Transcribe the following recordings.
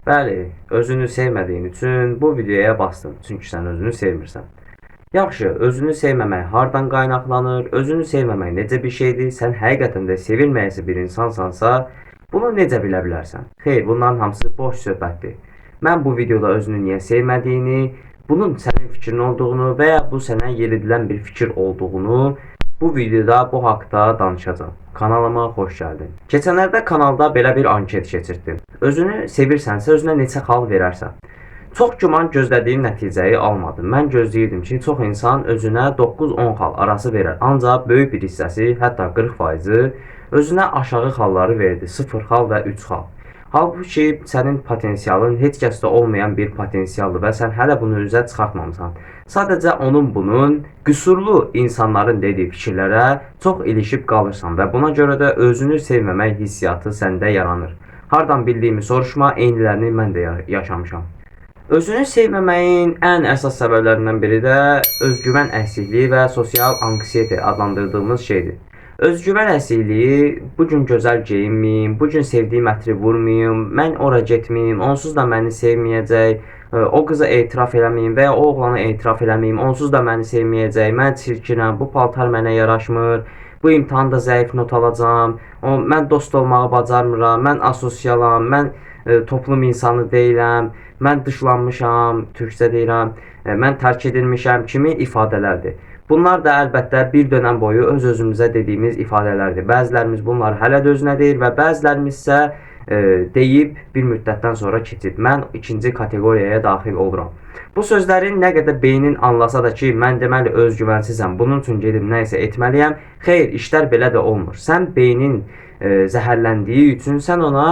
Bəli, özünü sevmədiyin üçün bu videoya bastın. Çünki sən özünü sevmirsən. Yaxşı, özünü sevməmək hardan qaynaqlanır? Özünü sevməmək necə bir şeydir? Sən həqiqətən də sevilməyəsi bir insansansa, bunu necə bilə bilərsən? Xeyr, bunların hamısı boş söhbətdir. Mən bu videoda özünü niyə sevmədiyini, bunun sənin fikrin olduğunu və ya bu sənə yeridilən bir fikir olduğunu bu videoda bu haqda danışacağım. Kanalıma xoş gəldin. Keçənlərdə kanalda belə bir anket keçirtdim. Özünü sevirsənsə özünə neçə xal verərsən? Çox güman gözlədiyim nəticəyi almadım. Mən gözləyirdim ki, çox insan özünə 9-10 xal arası verər. Ancaq böyük bir hissəsi, hətta 40%-i özünə aşağı xalları verdi. 0 xal və 3 xal. Halbuki sənin potensialın heç kəsdə olmayan bir potensialdır və sən hələ bunu üzə çıxartmamısan. Sadəcə bunun qüsurlu insanların dediyi fikirlərə çox ilişib qalırsan və buna görə də özünü sevməmək hissiyatı səndə yaranır. Hardan bildiyimi soruşma, eynilərini mən də yaşamışam. Özünü sevməməyin ən əsas səbəblərindən biri də özgüvən əksikliyi və sosial anksiyete adlandırdığımız şeydir. Özgüvən əksikliyi, bu gün gözəl geyinməyim, bu gün sevdiyim ətri vurmayım, mən ora getməyim, onsuz da məni sevməyəcək, o qıza etiraf eləməyim və ya o oğlana etiraf eləməyim, onsuz da məni sevməyəcək, mən çirkinəm, bu paltar mənə yaraşmır, bu imtahanda zəif not alacağam, mən dost olmağı bacarmıram, mən asosialam, mən toplum insanı deyiləm, mən dışlanmışam, türkcə deyirəm, mən tərk edilmişəm kimi ifadələrdir. Bunlar da əlbəttə bir dönəm boyu öz-özümüzə dediyimiz ifadələrdir. Bəzilərimiz bunları hələ də özünə deyir və bəzilərimiz isə deyib bir müddətdən sonra keçid. Mən ikinci kateqoriyaya daxil oluram. Bu sözlərin nə qədər beynin anlasa da ki, mən deməli özgüvənsizəm, bunun üçün gedib nə isə etməliyəm. Xeyr, işlər belə də olmur. Sən beynin zəhərləndiyi üçün sən ona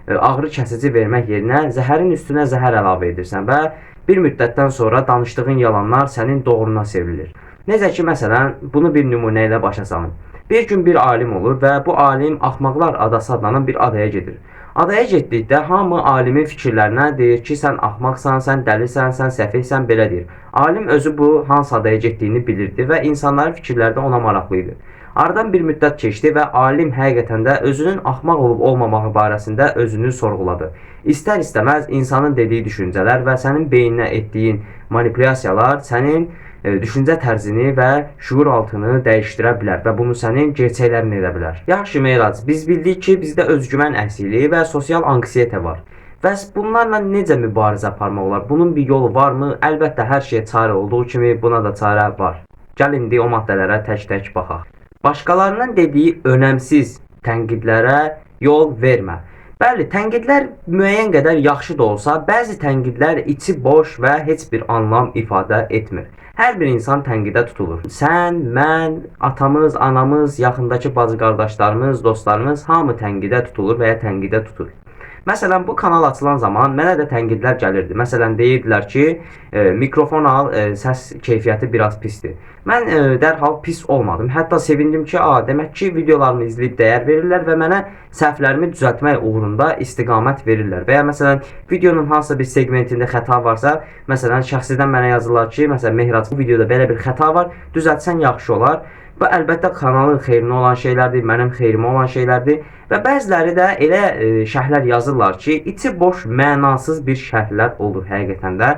ağrı kəsici vermək yerinə zəhərin üstünə zəhər əlavə edirsən və bir müddətdən sonra danışdığın yalanlar sənin doğruna çevrilir. Necə ki, məsələn, bunu bir nümunə ilə başa salın. Bir gün bir alim olur və bu alim Axmaqlar Adası adlanan bir adaya gedir. Adaya getdikdə hamı alimin fikirlərinə deyir ki, sən axmaqsan, sən dəlisən, sən səfehsən, belə deyir. Alim özü bu hansı adaya getdiyini bilirdi və insanların fikirləri də ona maraqlı idi. Aradan bir müddət keçdi və alim həqiqətən də özünün axmaq olub olmamağı barəsində özünü sorğuladı. İstər-istəməz insanın dediyi düşüncələr və sənin beyninə etdiyin manipulyasiyalar sənin düşüncə tərzini və şuur altını dəyişdirə bilər və bunu sənin gerçəklərini edə bilər. Yaxşı Meyrac, biz bildik ki, bizdə özgüvən əksikliyi və sosial anksiyete var. Bəs bunlarla necə mübarizə aparmaq olar? Bunun bir yolu varmı? Əlbəttə hər şeyə çarə olduğu kimi buna da çarə var. Gəl indi o maddələrə tək-tək baxaq. Başqalarının dediyi önəmsiz tənqidlərə yol vermə. Bəli, tənqidlər müəyyən qədər yaxşı da olsa, bəzi tənqidlər içi boş və heç bir anlam ifadə etmir. Hər bir insan tənqidə tutulur. Sən, mən, atamız, anamız, yaxındakı bacı qardaşlarımız, dostlarımız hamı tənqidə tutulur və ya tənqidə tutur. Məsələn, bu kanal açılan zaman mənə də tənqidlər gəlirdi. Məsələn, deyirdilər ki, mikrofon al, səs keyfiyyəti biraz pisdir. Mən dərhal pis olmadım. Hətta sevindim ki, demək ki, videolarımı izləyib dəyər verirlər və mənə səhvlərimi düzəltmək uğrunda istiqamət verirlər. Və ya məsələn, videonun hansısa bir segmentində xəta varsa, məsələn, şəxsidən mənə yazırlar ki, məsələn, Mehrac, bu videoda belə bir xəta var, düzəltsən yaxşı olar. Bu əlbəttə kanalın xeyrinə olan şeylərdir, mənim xeyrimə olan şeylərdir və bəziləri də elə şərhlər yazırlar ki, içi boş, mənasız bir şərhlər olur həqiqətən də.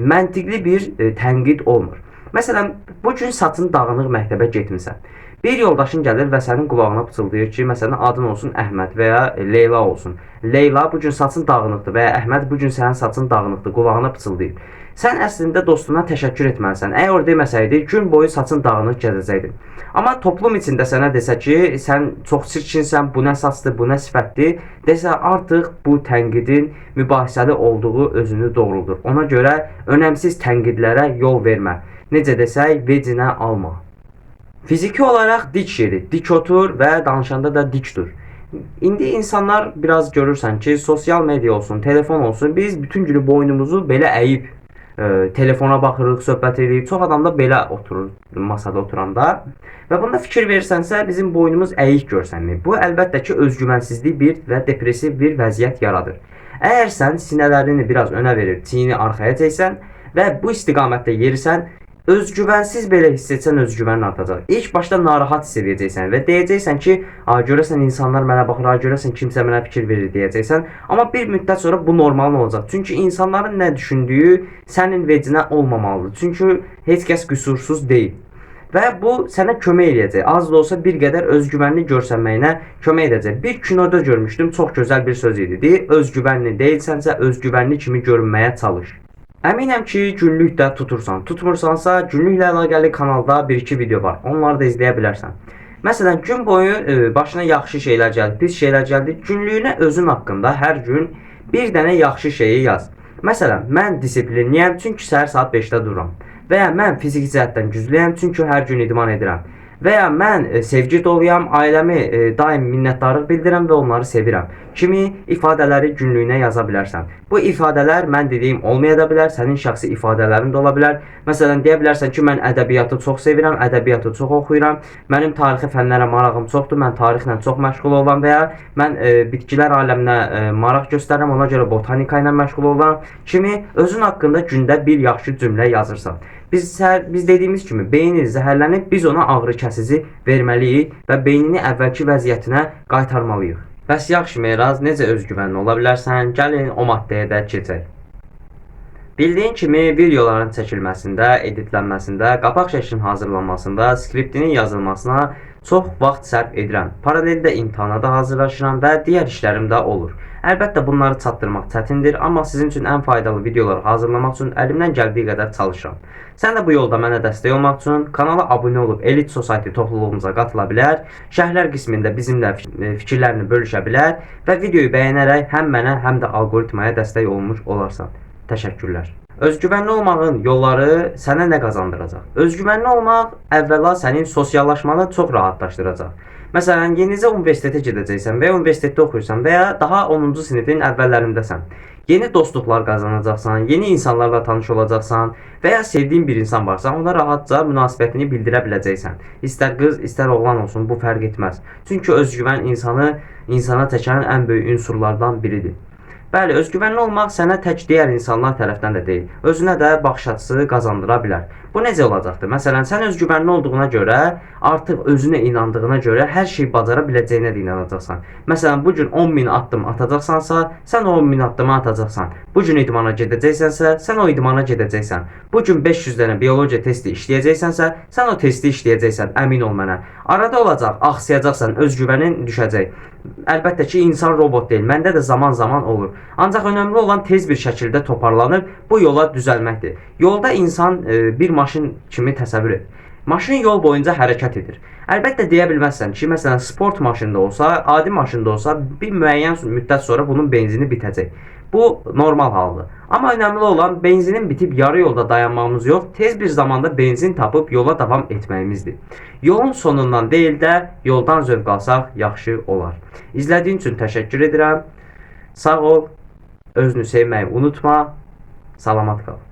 Məntiqli bir tənqid olmur. Məsələn, bu gün saçın dağınıq məktəbə getmisən. Bir yoldaşın gəlir və sənin qulağına pıçıldayır ki, məsələn, adın olsun Əhməd və ya Leyla olsun. Leyla, bu gün saçın dağınıqdır və ya Əhməd, bu gün sənin saçın dağınıqdır, qulağına pıçıldayır. Sən əslində dostuna təşəkkür etməlisən. Əgər o deməsəydi, gün boyu saçın dağınıq gəzəcəkdin. Amma toplum içində sənə desə ki, sən çox çirkinsən, bu nə saçdır, bu nə sifətdir, desə artıq bu tənqidin mübahisəli olduğu özünü doğruldur. Ona görə önəmsiz tənqidlərə yol vermə. Necə desək, vecinə alma. Fiziki olaraq dik yeri, dik otur və danışanda da dik dur. İndi insanlar biraz görürsən ki, sosial media olsun, telefon olsun, biz bütün günü boynumuzu belə əyib telefona baxırıq, söhbət edirik. Çox adam da belə oturur masada oturanda və bunda fikir verirsənsə bizim boynumuz əyik görsənir. Bu əlbəttə ki, özgüvənsizlik bir və depressiv bir vəziyyət yaradır. Əgər sən sinələrini biraz önə verib çiyini arxaya çəksən və bu istiqamətdə yerisən, Özgüvənsiz belə hiss etsən özgüvənin artacaq. İlk başda narahat hiss edəcəksən və deyəcəksən ki, görəsən insanlar mənə baxır, görəsən kimsə mənə fikir verir deyəcəksən. Amma bir müddət sonra bu normal olacaq. Çünki insanların nə düşündüyü sənin vecinə olmamalıdır. Çünki heç kəs qüsursuz deyil. Və bu sənə kömək eləyəcək. Az da olsa bir qədər özgüvənli görsənməyinə kömək edəcək. Bir kinoda görmüşdüm, çox gözəl bir söz idi. Özgüvənli deyilsənsə, özgüvənli kimi görünməyə çalış. Əminəm ki, günlük də tutursan. Tutmursansa, günlüklə əlaqəli kanalda 1-2 video var. Onları da izləyə bilərsən. Məsələn, gün boyu başına yaxşı şeylər gəldi, pis şeylər gəldi. Günlüyünə özün haqqında hər gün bir dənə yaxşı şeyi yaz. Məsələn, mən disiplinliyəm, çünki səhər saat 5-də dururam. Və ya mən fiziki cəhətdən güclüyəm, çünki hər gün idman edirəm. Və ya mən sevgi doluyam, ailəmi daim minnətdarlıq bildirirəm və onları sevirəm kimi ifadələri günlüyünə yaza bilərsən. Bu ifadələr mən dediyim olmaya da bilər, sənin şəxsi ifadələrin də ola bilər. Məsələn, deyə bilərsən ki, mən ədəbiyyatı çox sevirəm, ədəbiyyatı çox oxuyuram, mənim tarixi fənlərə marağım çoxdur, mən tarixlə çox məşğul olam və ya mən bitkilər aləminə maraq göstərirəm, ona görə botanika ilə məşğul olam kimi özün haqqında gündə bir yaxşı cümlə yazırsan. Biz dediyimiz kimi beynin zəhərlənib, biz ona ağrı kəsici verməliyik və beynini əvvəlki vəziyyətinə qaytarmalıyıq. Bəs yaxşı Meyraz, necə özgüvənli ola bilərsən? Gəlin o maddəyə də keçək. Bildiyin kimi videoların çəkilməsində, editlənməsində, qabaq şəklinin hazırlanmasında, skriptinin yazılmasına çox vaxt sərf edirəm. Paraleldə imtahana da hazırlaşıram və digər işlərim də olur. Əlbəttə bunları çatdırmaq çətindir, amma sizin üçün ən faydalı videoları hazırlamaq üçün əlimdən gəldiyi qədər çalışıram. Sən də bu yolda mənə dəstək olmaq üçün kanala abunə olub Elite Society topluluğumuza qatıla bilər, şərhlər qismində bizimlə fikirlərini bölüşə bilər və videoyu bəyənərək həm mənə, həm də algoritmaya dəstək olmuş olarsan. Təşəkkürlər. Özgüvənli olmağın yolları sənə nə qazandıracaq? Özgüvənli olmaq əvvəla sənin sosiallaşmanı çox rahatlaşdıracaq. Məsələn, yenicə universitetə gedəcəksən və ya universitetdə oxuyursan və ya daha 10-cu sinifin əvvəllərindəsən. Yeni dostluqlar qazanacaqsan, yeni insanlarla tanış olacaqsan və ya sevdiyin bir insan varsa, ona rahatca münasibətini bildirə biləcəksən. İstər qız, istər oğlan olsun, bu fərq etməz. Çünki özgüvən insana çəkən ən böyük unsurlardan biridir. Bəli, özgüvənli olmaq sənə tək digər insanlar tərəfdən də deyil, özünə də baxış açısı qazandıra bilər. Bu necə olacaqdır? Məsələn, sən özgüvənli olduğuna görə, artıq özünə inandığına görə hər şeyi bacara biləcəyinə də inanacaqsan. Məsələn, bu gün 10.000 addım atacaqsansa, sən o 10.000 addımı atacaqsan. Bu gün idmana gedəcəksənsə, sən o idmana gedəcəksən. Bu gün 500 dənə biologiya testi işləyəcəksənsə, sən o testi işləyəcəksən, əmin ol mənə. Arada olacaq, axsayacaqsan, özgüvənin düşəcək. Əlbəttə ki, insan robot deyil, məndə də zaman-zaman olur. Ancaq önəmli olan tez bir şəkildə toparlanıb bu yola düzəlməkdir. Yolda insan bir maşın kimi təsəvvür et. Maşın yol boyunca hərəkət edir. Əlbəttə deyə bilməzsən ki, məsələn, sport maşında olsa, adi maşında olsa, bir müəyyən müddət sonra bunun benzini bitəcək. Bu normal haldır. Amma önəmli olan benzinin bitib yarı yolda dayanmamız yox, tez bir zamanda benzin tapıb yola davam etməyimizdir. Yolun sonundan deyil də, yoldan zövq alsaq yaxşı olar. İzlədiyin üçün təşəkkür edirəm. Sağ ol, özünü sevməyi unutma, salamat qal.